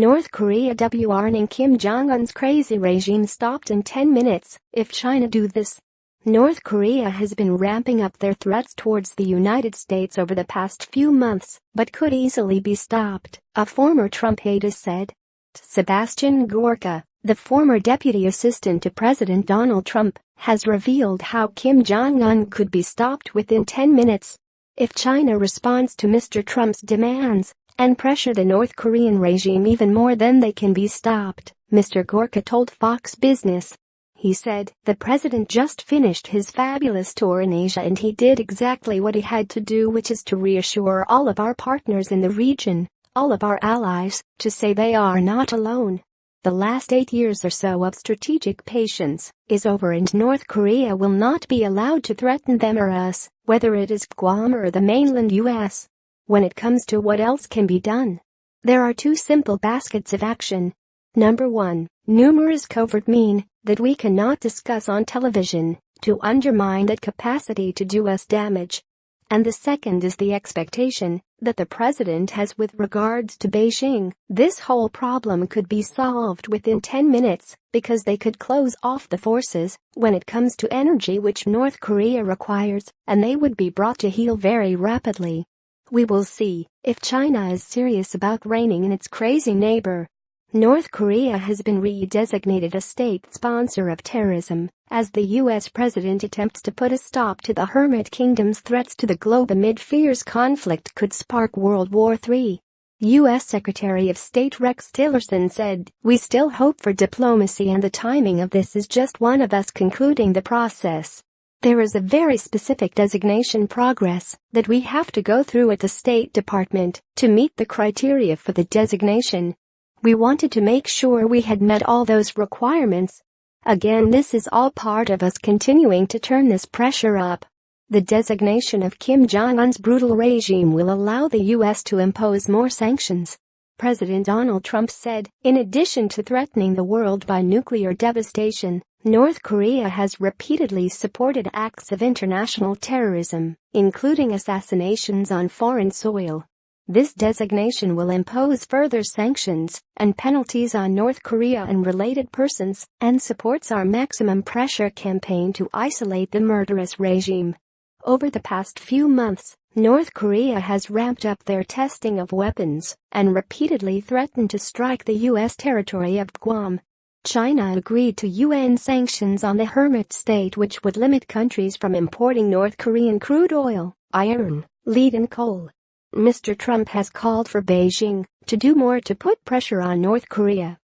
North Korea w.arning Kim Jong-un's crazy regime stopped in 10 minutes if China do this. North Korea has been ramping up their threats towards the United States over the past few months, but could easily be stopped, a former Trump aide said. Sebastian Gorka, the former deputy assistant to President Donald Trump, has revealed how Kim Jong-un could be stopped within 10 minutes if China responds to Mr. Trump's demands and pressure the North Korean regime even more. Then they can be stopped, Mr. Gorka told Fox Business. He said, "The president just finished his fabulous tour in Asia and he did exactly what he had to do, which is to reassure all of our partners in the region, all of our allies, to say they are not alone. The last 8 years or so of strategic patience is over and North Korea will not be allowed to threaten them or us, whether it is Guam or the mainland US. When it comes to what else can be done, there are two simple baskets of action. Number 1, numerous covert means that we cannot discuss on television to undermine that capacity to do us damage. And the second is the expectation that the president has with regards to Beijing. This whole problem could be solved within 10 minutes because they could close off the forces when it comes to energy which North Korea requires, and they would be brought to heel very rapidly. We will see if China is serious about reining in its crazy neighbor." North Korea has been redesignated a state sponsor of terrorism as the U.S. president attempts to put a stop to the Hermit Kingdom's threats to the globe amid fears conflict could spark World War III. U.S. Secretary of State Rex Tillerson said, "We still hope for diplomacy and the timing of this is just one of us concluding the process. There is a very specific designation progress that we have to go through at the State Department to meet the criteria for the designation. We wanted to make sure we had met all those requirements. Again, this is all part of us continuing to turn this pressure up." The designation of Kim Jong-un's brutal regime will allow the U.S. to impose more sanctions. President Donald Trump said, in addition to threatening the world by nuclear devastation, North Korea has repeatedly supported acts of international terrorism, including assassinations on foreign soil. This designation will impose further sanctions and penalties on North Korea and related persons and supports our maximum pressure campaign to isolate the murderous regime. Over the past few months, North Korea has ramped up their testing of weapons and repeatedly threatened to strike the U.S. territory of Guam. China agreed to UN sanctions on the Hermit State which would limit countries from importing North Korean crude oil, iron, lead and coal. Mr. Trump has called for Beijing to do more to put pressure on North Korea.